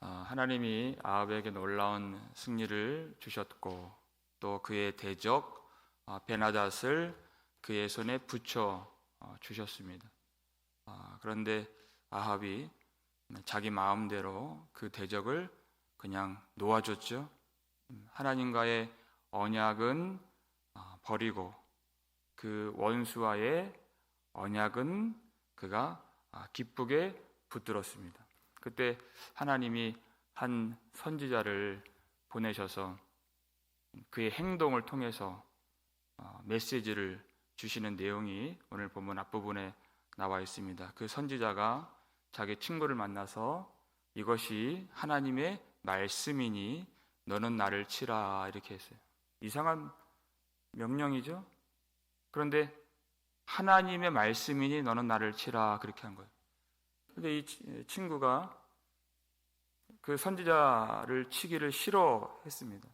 하나님이 아합에게 놀라운 승리를 주셨고 또 그의 대적 베나닷을 그의 손에 붙여 주셨습니다. 그런데 아합이 자기 마음대로 그 대적을 그냥 놓아줬죠. 하나님과의 언약은 버리고 그 원수와의 언약은 그가 기쁘게 붙들었습니다. 그때 하나님이 한 선지자를 보내셔서 그의 행동을 통해서 메시지를 주시는 내용이 오늘 본문 앞부분에 나와 있습니다. 그 선지자가 자기 친구를 만나서 이것이 하나님의 말씀이니 너는 나를 치라 이렇게 했어요. 이상한 명령이죠. 그런데 하나님의 말씀이니 너는 나를 치라 그렇게 한 거예요. 그런데 이 친구가 그 선지자를 치기를 싫어했습니다.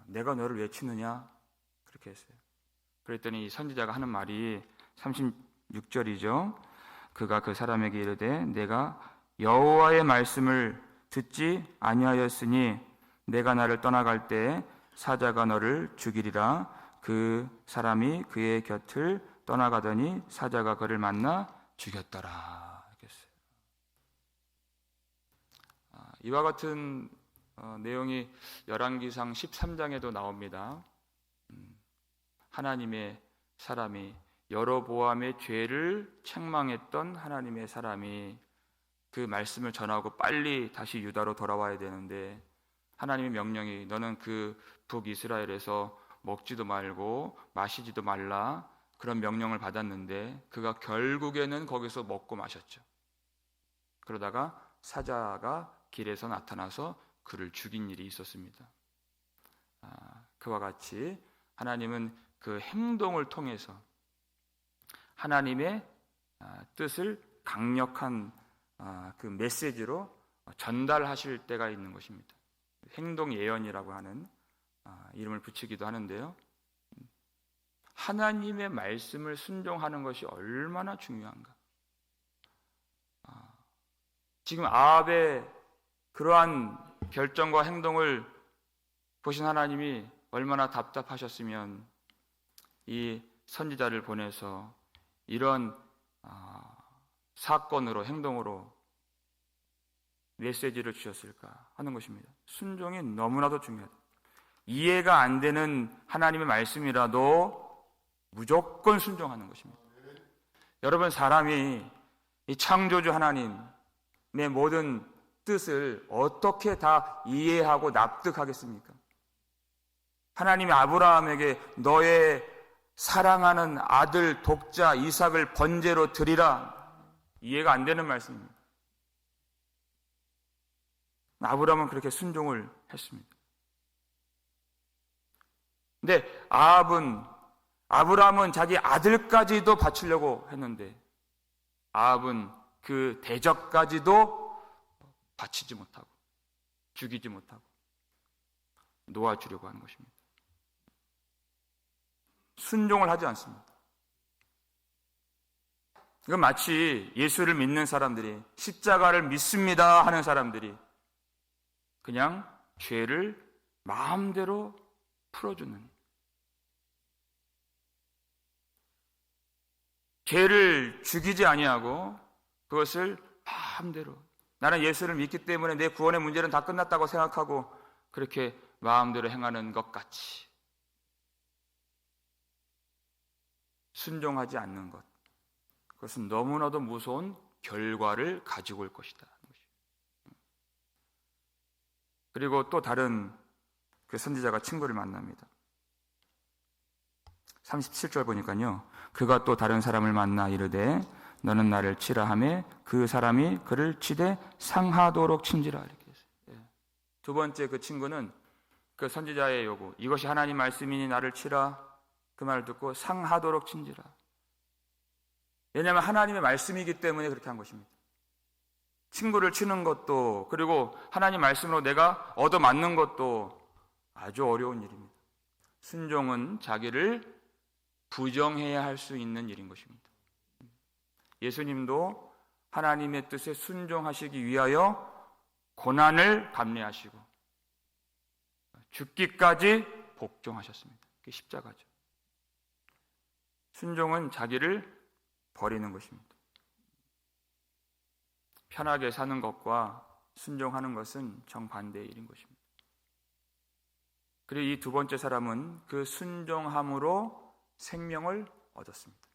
내가 너를 왜 치느냐 그렇게 했어요. 그랬더니 이 선지자가 하는 말이 36절이죠. 그가 그 사람에게 이르되 내가 여호와의 말씀을 듣지 아니하였으니 내가 나를 떠나갈 때 사자가 너를 죽이리라. 그 사람이 그의 곁을 떠나가더니 사자가 그를 만나 죽였더라. 이와 같은 내용이 열왕기상 13장에도 나옵니다. 하나님의 사람이 여로보암의 죄를 책망했던 하나님의 사람이 그 말씀을 전하고 빨리 다시 유다로 돌아와야 되는데 하나님의 명령이 너는 그 북이스라엘에서 먹지도 말고 마시지도 말라 그런 명령을 받았는데 그가 결국에는 거기서 먹고 마셨죠. 그러다가 사자가 길에서 나타나서 그를 죽인 일이 있었습니다. 그와 같이 하나님은 그 행동을 통해서 하나님의 뜻을 강력한 그 메시지로 전달하실 때가 있는 것입니다. 행동 예언이라고 하는 이름을 붙이기도 하는데요. 하나님의 말씀을 순종하는 것이 얼마나 중요한가. 지금 아합의 그러한 결정과 행동을 보신 하나님이 얼마나 답답하셨으면 이 선지자를 보내서 이런 사건으로 행동으로 메시지를 주셨을까 하는 것입니다. 순종이 너무나도 중요하다. 이해가 안 되는 하나님의 말씀이라도 무조건 순종하는 것입니다. 여러분, 사람이 이 창조주 하나님의 모든 뜻을 어떻게 다 이해하고 납득하겠습니까? 하나님이 아브라함에게 너의 사랑하는 아들 독자 이삭을 번제로 드리라. 이해가 안 되는 말씀입니다. 아브라함은 그렇게 순종을 했습니다. 근데 아브라함은 자기 아들까지도 바치려고 했는데 아합은 그 대적까지도 바치지 못하고 죽이지 못하고 놓아주려고 하는 것입니다. 순종을 하지 않습니다. 이건 마치 예수를 믿는 사람들이 십자가를 믿습니다 하는 사람들이 그냥 죄를 마음대로 풀어주는, 죄를 죽이지 아니하고 그것을 마음대로 나는 예수를 믿기 때문에 내 구원의 문제는 다 끝났다고 생각하고 그렇게 마음대로 행하는 것 같이 순종하지 않는 것, 그것은 너무나도 무서운 결과를 가지고 올 것이다. 그리고 또 다른 그 선지자가 친구를 만납니다. 37절 보니까요, 그가 또 다른 사람을 만나 이르되 너는 나를 치라 하매 그 사람이 그를 치되 상하도록 친지라 이렇게 했어요. 두 번째 그 친구는 그 선지자의 요구, 이것이 하나님 말씀이니 나를 치라, 그 말을 듣고 상하도록 친지라. 왜냐하면 하나님의 말씀이기 때문에 그렇게 한 것입니다. 친구를 치는 것도 그리고 하나님 말씀으로 내가 얻어맞는 것도 아주 어려운 일입니다. 순종은 자기를 부정해야 할 수 있는 일인 것입니다. 예수님도 하나님의 뜻에 순종하시기 위하여 고난을 감내하시고 죽기까지 복종하셨습니다. 그게 십자가죠. 순종은 자기를 버리는 것입니다. 편하게 사는 것과 순종하는 것은 정반대의 일인 것입니다. 그리고 이 두 번째 사람은 그 순종함으로 생명을 얻었습니다.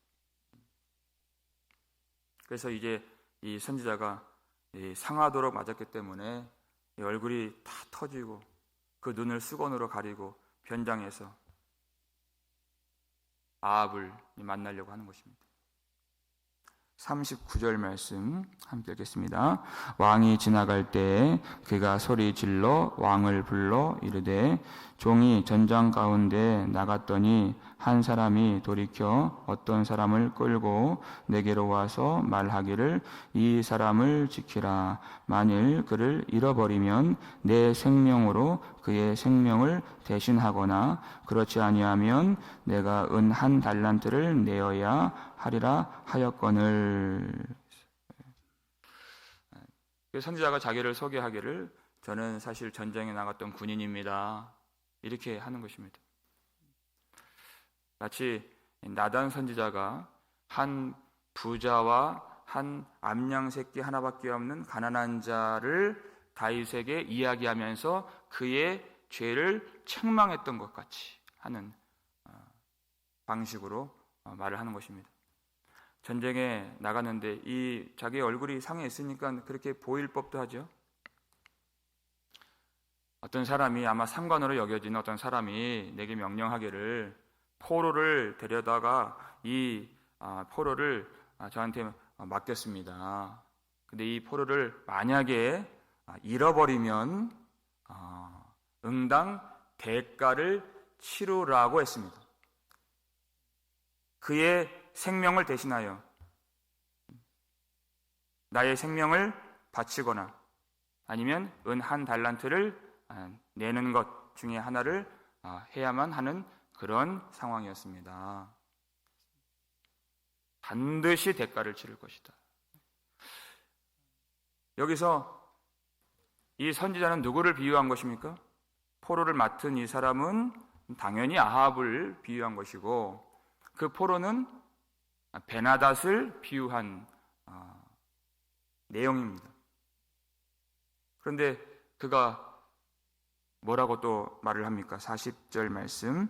그래서 이제 이 선지자가 상하도록 맞았기 때문에 얼굴이 다 터지고 그 눈을 수건으로 가리고 변장해서 아합을 만나려고 하는 것입니다. 39절 말씀 함께 읽겠습니다. 왕이 지나갈 때에 그가 소리 질러 왕을 불러 이르되 종이 전장 가운데 나갔더니 한 사람이 돌이켜 어떤 사람을 끌고 내게로 와서 말하기를 이 사람을 지키라. 만일 그를 잃어버리면 내 생명으로 그의 생명을 대신하거나 그렇지 아니하면 내가 은 한 달란트를 내어야 하리라 하였거늘. 선지자가 자기를 소개하기를 저는 사실 전쟁에 나갔던 군인입니다. 이렇게 하는 것입니다. 마치 나단 선지자가 한 부자와 한 암양 새끼 하나밖에 없는 가난한 자를 다윗에게 이야기하면서 그의 죄를 책망했던 것 같이 하는 방식으로 말을 하는 것입니다. 전쟁에 나갔는데 이 자기 얼굴이 상해 있으니까 그렇게 보일 법도 하죠. 어떤 사람이 아마 상관으로 여겨지는 어떤 사람이 내게 명령하기를 포로를 데려다가 이 포로를 저한테 맡겼습니다. 근데 이 포로를 만약에 잃어버리면 응당 대가를 치르라고 했습니다. 그의 생명을 대신하여 나의 생명을 바치거나 아니면 은 한 달란트를 내는 것 중에 하나를 해야만 하는 그런 상황이었습니다. 반드시 대가를 치를 것이다. 여기서 이 선지자는 누구를 비유한 것입니까? 포로를 맡은 이 사람은 당연히 아합을 비유한 것이고 그 포로는 베나닷을 비유한 내용입니다. 그런데 그가 뭐라고 또 말을 합니까? 40절 말씀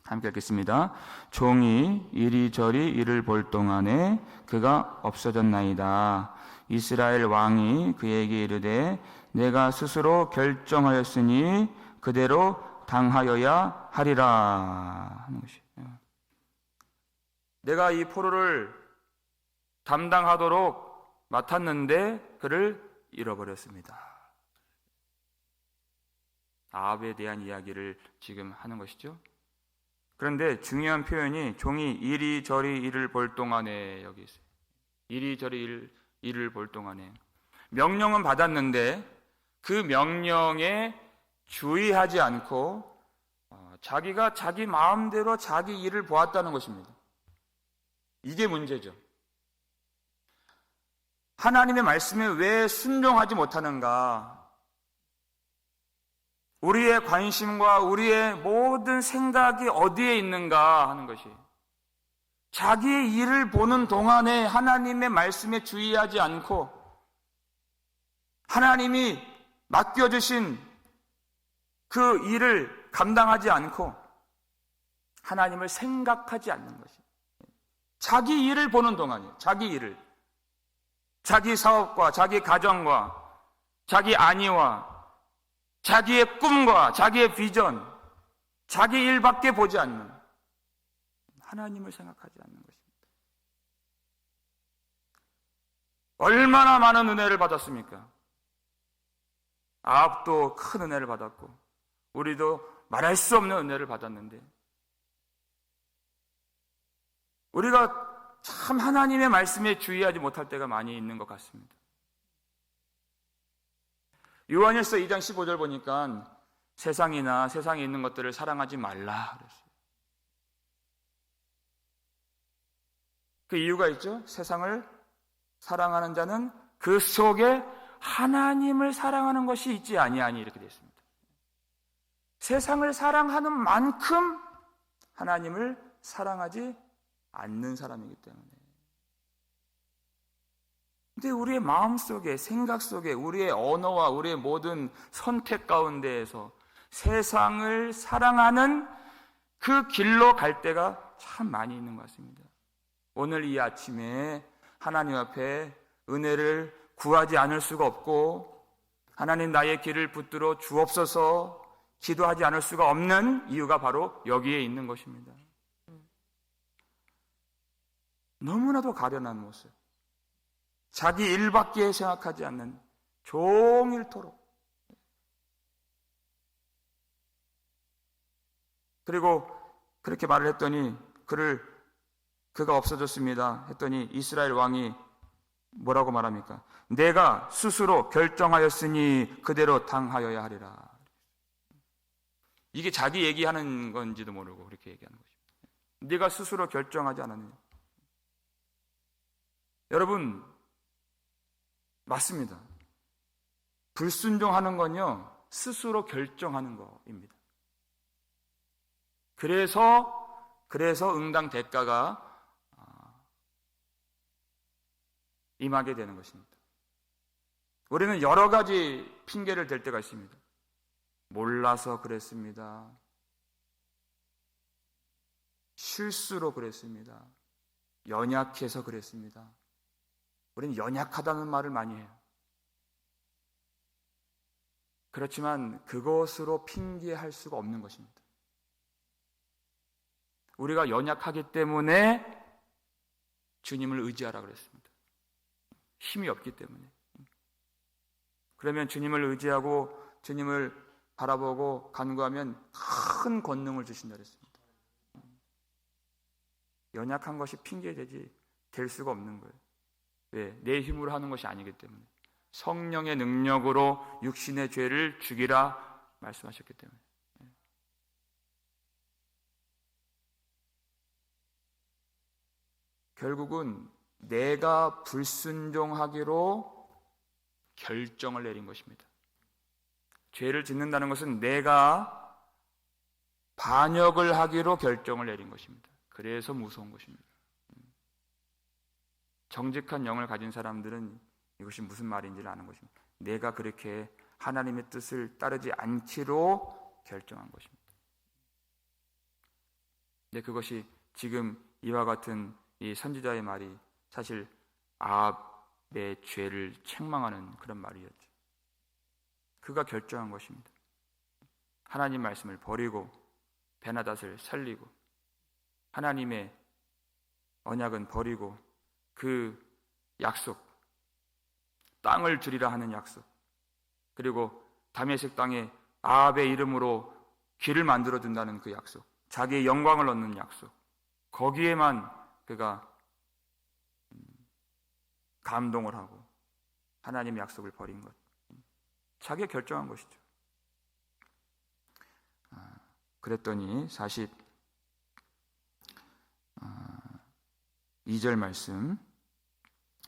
함께 읽겠습니다. 종이 이리저리 이를 볼 동안에 그가 없어졌나이다. 이스라엘 왕이 그에게 이르되 내가 스스로 결정하였으니 그대로 당하여야 하리라 하는 것이에요. 내가 이 포로를 담당하도록 맡았는데 그를 잃어버렸습니다. 아합에 대한 이야기를 지금 하는 것이죠. 그런데 중요한 표현이 종이 이리저리 이를 볼 동안에 여기 있어요. 이리저리 이를 볼 동안에 명령은 받았는데 그 명령에 주의하지 않고 자기가 자기 마음대로 자기 일을 보았다는 것입니다. 이게 문제죠. 하나님의 말씀에 왜 순종하지 못하는가? 우리의 관심과 우리의 모든 생각이 어디에 있는가 하는 것이 자기의 일을 보는 동안에 하나님의 말씀에 주의하지 않고 하나님이 맡겨주신 그 일을 감당하지 않고 하나님을 생각하지 않는 것이 자기 일을 보는 동안이에요. 자기 일을 자기 사업과 자기 가정과 자기 안위와 자기의 꿈과 자기의 비전 자기 일밖에 보지 않는 하나님을 생각하지 않는 것입니다. 얼마나 많은 은혜를 받았습니까? 아합도 큰 은혜를 받았고 우리도 말할 수 없는 은혜를 받았는데 우리가 참 하나님의 말씀에 주의하지 못할 때가 많이 있는 것 같습니다. 요한일서 2장 15절 보니까 세상이나 세상에 있는 것들을 사랑하지 말라 그랬어요. 그 이유가 있죠. 세상을 사랑하는 자는 그 속에 하나님을 사랑하는 것이 있지 아니하니 이렇게 되어 있습니다. 세상을 사랑하는 만큼 하나님을 사랑하지 않는 사람이기 때문에. 근데 우리의 마음속에, 생각 속에, 우리의 언어와 우리의 모든 선택 가운데에서 세상을 사랑하는 그 길로 갈 때가 참 많이 있는 것 같습니다. 오늘 이 아침에 하나님 앞에 은혜를 구하지 않을 수가 없고, 하나님 나의 길을 붙들어 주옵소서 기도하지 않을 수가 없는 이유가 바로 여기에 있는 것입니다. 너무나도 가련한 모습, 자기 일밖에 생각하지 않는, 종일토록. 그리고 그렇게 말을 했더니 그가 없어졌습니다 했더니 이스라엘 왕이 뭐라고 말합니까? 내가 스스로 결정하였으니 그대로 당하여야 하리라. 이게 자기 얘기하는 건지도 모르고 그렇게 얘기하는 것입니다. 네가 스스로 결정하지 않았느냐. 여러분, 맞습니다. 불순종하는 건요, 스스로 결정하는 것입니다. 그래서 응당 대가가 임하게 되는 것입니다. 우리는 여러 가지 핑계를 댈 때가 있습니다. 몰라서 그랬습니다. 실수로 그랬습니다. 연약해서 그랬습니다. 우리는 연약하다는 말을 많이 해요. 그렇지만 그것으로 핑계할 수가 없는 것입니다. 우리가 연약하기 때문에 주님을 의지하라 그랬습니다. 힘이 없기 때문에. 그러면 주님을 의지하고 주님을 바라보고 간구하면 큰 권능을 주신다 그랬습니다. 연약한 것이 핑계되지 될 수가 없는 거예요. 왜? 내 힘으로 하는 것이 아니기 때문에. 성령의 능력으로 육신의 죄를 죽이라 말씀하셨기 때문에. 결국은 내가 불순종하기로 결정을 내린 것입니다. 죄를 짓는다는 것은 내가 반역을 하기로 결정을 내린 것입니다. 그래서 무서운 것입니다. 정직한 영을 가진 사람들은 이것이 무슨 말인지를 아는 것입니다. 내가 그렇게 하나님의 뜻을 따르지 않기로 결정한 것입니다. 근데 그것이 지금 이와 같은 이 선지자의 말이 사실 아합의 죄를 책망하는 그런 말이었죠. 그가 결정한 것입니다. 하나님 말씀을 버리고 베나닷을 살리고 하나님의 언약은 버리고 그 약속, 땅을 주리라 하는 약속, 그리고 다메섹 땅에 아합의 이름으로 길을 만들어 준다는 그 약속, 자기의 영광을 얻는 약속, 거기에만 그가 감동을 하고 하나님의 약속을 버린 것, 자기가 결정한 것이죠. 그랬더니 42절 말씀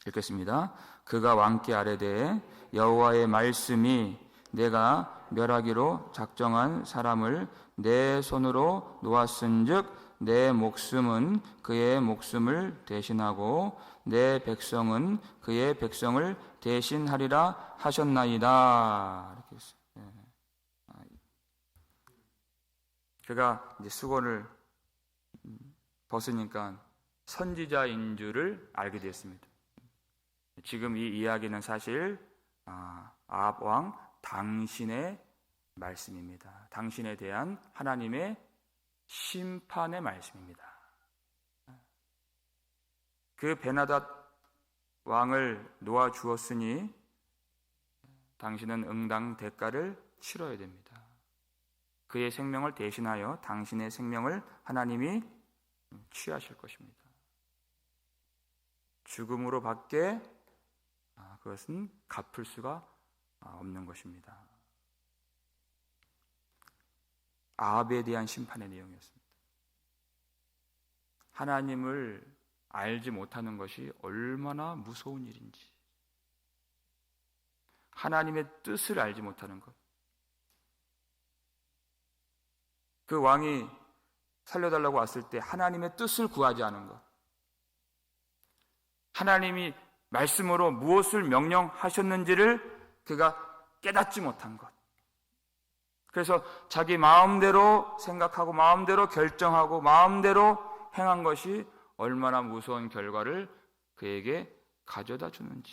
읽겠습니다. 그가 왕께 아뢰되 여호와의 말씀이 내가 멸하기로 작정한 사람을 내 손으로 놓았은즉 내 목숨은 그의 목숨을 대신하고 내 백성은 그의 백성을 대신하리라 하셨나이다. 이렇게 했어요. 그가 이제 수건을 벗으니까 선지자인 줄을 알게 되었습니다. 지금 이 이야기는 사실 아합 왕 당신의 말씀입니다. 당신에 대한 하나님의 심판의 말씀입니다. 그 베나닷 왕을 놓아 주었으니 당신은 응당 대가를 치러야 됩니다. 그의 생명을 대신하여 당신의 생명을 하나님이 취하실 것입니다. 죽음으로 밖에 그것은 갚을 수가 없는 것입니다. 아합에 대한 심판의 내용이었습니다. 하나님을 알지 못하는 것이 얼마나 무서운 일인지, 하나님의 뜻을 알지 못하는 것. 그 왕이 살려달라고 왔을 때 하나님의 뜻을 구하지 않은 것. 하나님이 말씀으로 무엇을 명령하셨는지를 그가 깨닫지 못한 것. 그래서 자기 마음대로 생각하고 마음대로 결정하고 마음대로 행한 것이 얼마나 무서운 결과를 그에게 가져다 주는지.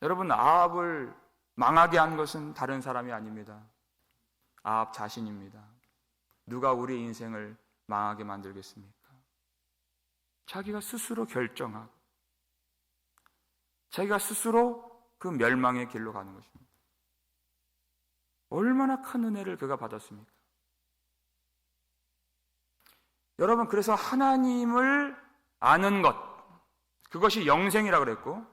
여러분, 아합을 망하게 한 것은 다른 사람이 아닙니다. 아합 자신입니다. 누가 우리 인생을 망하게 만들겠습니까? 자기가 스스로 결정하고 자기가 스스로 그 멸망의 길로 가는 것입니다. 얼마나 큰 은혜를 그가 받았습니까? 여러분, 그래서 하나님을 아는 것, 그것이 영생이라고 그랬고,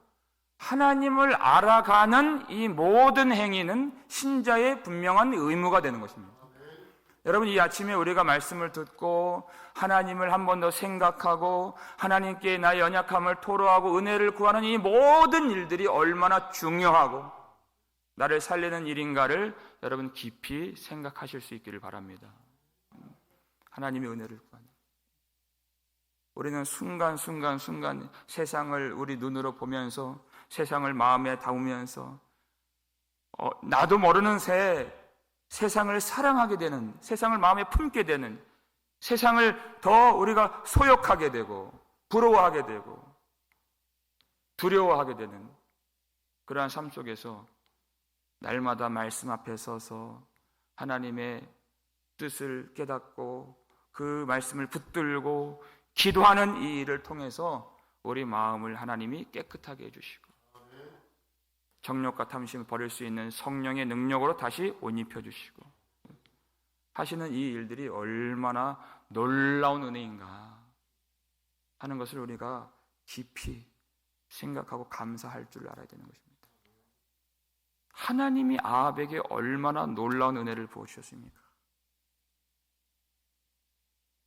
하나님을 알아가는 이 모든 행위는 신자의 분명한 의무가 되는 것입니다. 여러분, 이 아침에 우리가 말씀을 듣고 하나님을 한 번 더 생각하고 하나님께 나의 연약함을 토로하고 은혜를 구하는 이 모든 일들이 얼마나 중요하고 나를 살리는 일인가를 여러분 깊이 생각하실 수 있기를 바랍니다. 하나님의 은혜를 구하는. 우리는 순간순간 세상을 우리 눈으로 보면서 세상을 마음에 담으면서 나도 모르는 새 세상을 사랑하게 되는, 세상을 마음에 품게 되는, 세상을 더 우리가 소욕하게 되고 부러워하게 되고 두려워하게 되는 그러한 삶 속에서 날마다 말씀 앞에 서서 하나님의 뜻을 깨닫고 그 말씀을 붙들고 기도하는 이 일을 통해서 우리 마음을 하나님이 깨끗하게 해주시고 정욕과 탐심을 버릴 수 있는 성령의 능력으로 다시 옷 입혀주시고 하시는 이 일들이 얼마나 놀라운 은혜인가 하는 것을 우리가 깊이 생각하고 감사할 줄 알아야 되는 것입니다. 하나님이 아합에게 얼마나 놀라운 은혜를 부어주셨습니까?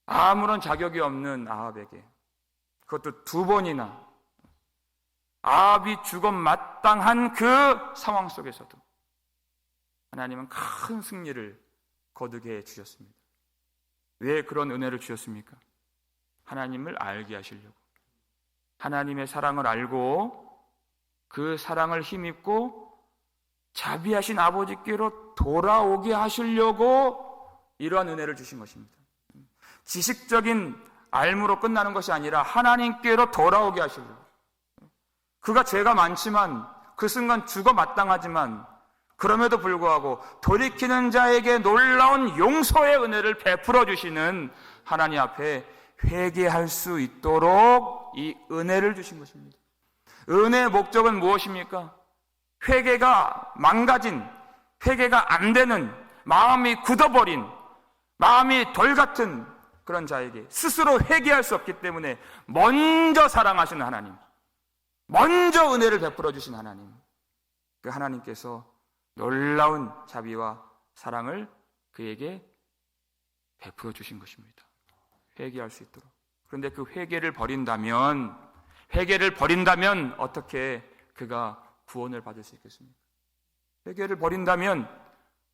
아무런 자격이 없는 아합에게, 그것도 2번이나 아합이 죽어 마땅한 그 상황 속에서도 하나님은 큰 승리를 거두게 해주셨습니다. 왜 그런 은혜를 주셨습니까? 하나님을 알게 하시려고, 하나님의 사랑을 알고 그 사랑을 힘입고 자비하신 아버지께로 돌아오게 하시려고 이러한 은혜를 주신 것입니다. 지식적인 알무로 끝나는 것이 아니라 하나님께로 돌아오게 하시려고. 그가 죄가 많지만 그 순간 죽어 마땅하지만 그럼에도 불구하고 돌이키는 자에게 놀라운 용서의 은혜를 베풀어 주시는 하나님 앞에 회개할 수 있도록 이 은혜를 주신 것입니다. 은혜의 목적은 무엇입니까? 회개가 망가진, 회개가 안 되는, 마음이 굳어버린, 마음이 돌 같은 그런 자에게 스스로 회개할 수 없기 때문에 먼저 사랑하시는 하나님, 먼저 은혜를 베풀어 주신 하나님, 그 하나님께서 놀라운 자비와 사랑을 그에게 베풀어 주신 것입니다. 회개할 수 있도록. 그런데 그 회개를 버린다면 어떻게 그가 구원을 받을 수 있겠습니까? 회개를 버린다면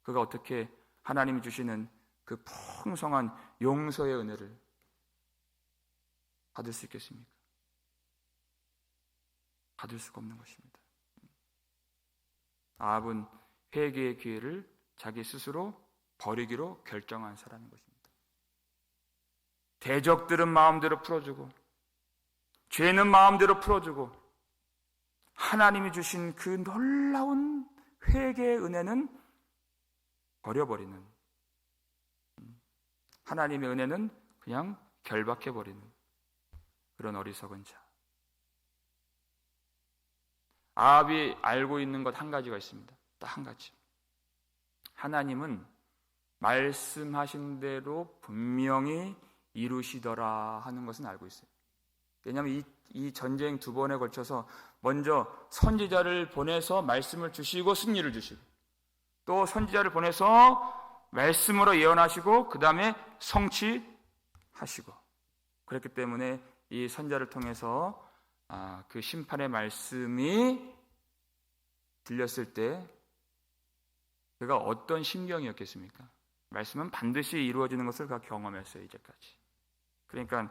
그가 어떻게 하나님이 주시는 그 풍성한 용서의 은혜를 받을 수 있겠습니까? 받을 수가 없는 것입니다. 아합은 회개의 기회를 자기 스스로 버리기로 결정한 사람인 것입니다. 대적들은 마음대로 풀어주고 죄는 마음대로 풀어주고 하나님이 주신 그 놀라운 회개의 은혜는 버려버리는, 하나님의 은혜는 그냥 결박해버리는 그런 어리석은 자. 아합이 알고 있는 것 한 가지가 있습니다. 딱 한 가지. 하나님은 말씀하신 대로 분명히 이루시더라 하는 것은 알고 있어요. 왜냐하면 이 전쟁 2번에 걸쳐서 먼저 선지자를 보내서 말씀을 주시고 승리를 주시고 또 선지자를 보내서 말씀으로 예언하시고 그 다음에 성취하시고, 그렇기 때문에 이 선지자를 통해서 그 심판의 말씀이 들렸을 때 그가 어떤 심경이었겠습니까? 말씀은 반드시 이루어지는 것을 그가 경험했어요, 이제까지. 그러니까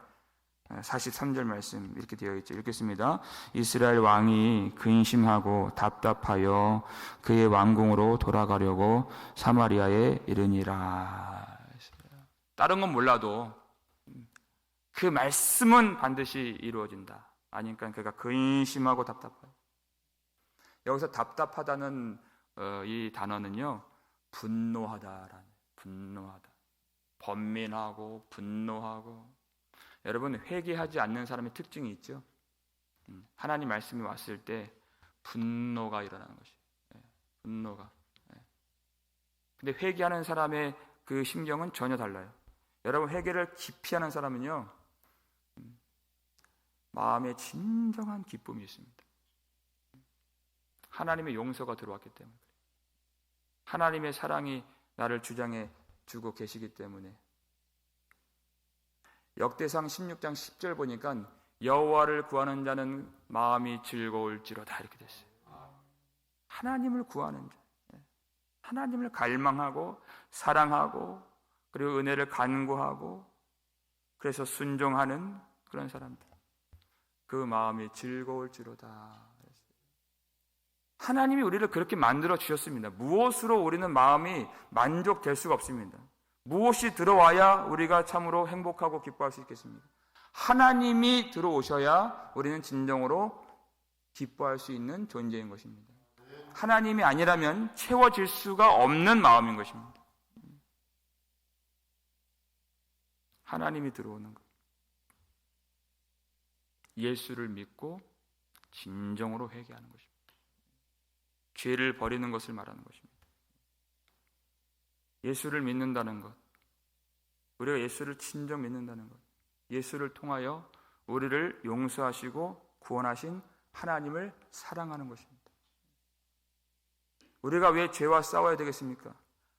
43절 말씀 이렇게 되어 있죠. 읽겠습니다. 이스라엘 왕이 근심하고 답답하여 그의 왕궁으로 돌아가려고 사마리아에 이르니라. 다른 건 몰라도 그 말씀은 반드시 이루어진다. 아니니까 그가 근심하고 답답해요. 여기서 답답하다는 이 단어는요, 분노하다라는, 분노하다, 번민하고 분노하고. 여러분, 회개하지 않는 사람의 특징이 있죠. 하나님 말씀이 왔을 때 분노가 일어나는 것이에요. 분노가. 근데 회개하는 사람의 그 심경은 전혀 달라요. 여러분, 회개를 깊이 하는 사람은요, 마음에 진정한 기쁨이 있습니다. 하나님의 용서가 들어왔기 때문에, 하나님의 사랑이 나를 주장해 주고 계시기 때문에. 역대상 16장 10절 보니까 여호와를 구하는 자는 마음이 즐거울지로다 이렇게 됐어요. 하나님을 구하는 자, 하나님을 갈망하고 사랑하고 그리고 은혜를 간구하고 그래서 순종하는 그런 사람들, 그 마음이 즐거울지로다. 하나님이 우리를 그렇게 만들어 주셨습니다. 무엇으로 우리는 마음이 만족될 수가 없습니다. 무엇이 들어와야 우리가 참으로 행복하고 기뻐할 수 있겠습니까? 하나님이 들어오셔야 우리는 진정으로 기뻐할 수 있는 존재인 것입니다. 하나님이 아니라면 채워질 수가 없는 마음인 것입니다. 하나님이 들어오는 것. 예수를 믿고 진정으로 회개하는 것입니다. 죄를 버리는 것을 말하는 것입니다. 예수를 믿는다는 것, 우리가 예수를 진정 믿는다는 것, 예수를 통하여 우리를 용서하시고 구원하신 하나님을 사랑하는 것입니다. 우리가 왜 죄와 싸워야 되겠습니까?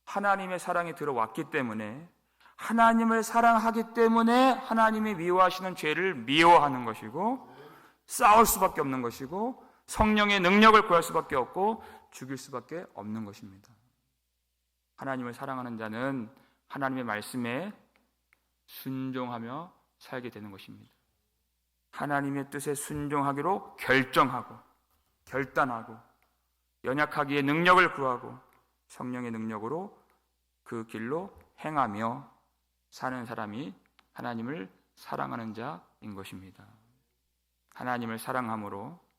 하나님의 사랑이 들어왔기 때문에, 하나님을 사랑하기 때문에 하나님이 미워하시는 죄를 미워하는 것이고, 싸울 수밖에 없는 것이고, 성령의 능력을 구할 수밖에 없고 죽일 수밖에 없는 것입니다. 하나님을 사랑하는 자는 하나님의 말씀에 순종하며 살게 되는 것입니다. 하나님의 뜻에 순종하기로 결정하고 결단하고 연약하기에 능력을 구하고 성령의 능력으로 그 길로 행하며 사는 사람이 하나님을 사랑하는 자인 것입니다. 하나님을 사랑함으로,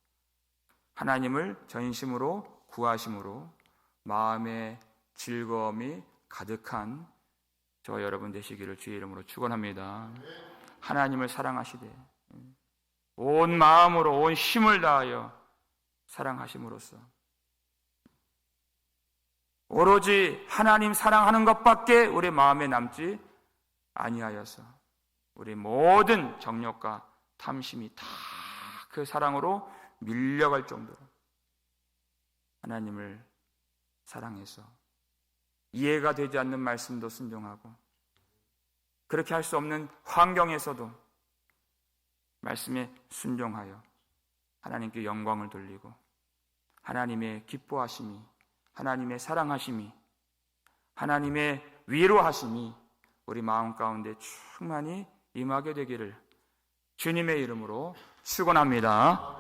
하나님을 전심으로 구하심으로 마음의 즐거움이 가득한 저와 여러분 되시기를 주의 이름으로 축원합니다. 하나님을 사랑하시되 온 마음으로 온 힘을 다하여 사랑하심으로써 오로지 하나님 사랑하는 것밖에 우리 마음에 남지 아니하여서 우리 모든 정욕과 탐심이 다 그 사랑으로 밀려갈 정도로 하나님을 사랑해서 이해가 되지 않는 말씀도 순종하고 그렇게 할 수 없는 환경에서도 말씀에 순종하여 하나님께 영광을 돌리고 하나님의 기뻐하심이, 하나님의 사랑하심이, 하나님의 위로하심이 우리 마음 가운데 충만히 임하게 되기를 주님의 이름으로 축원합니다.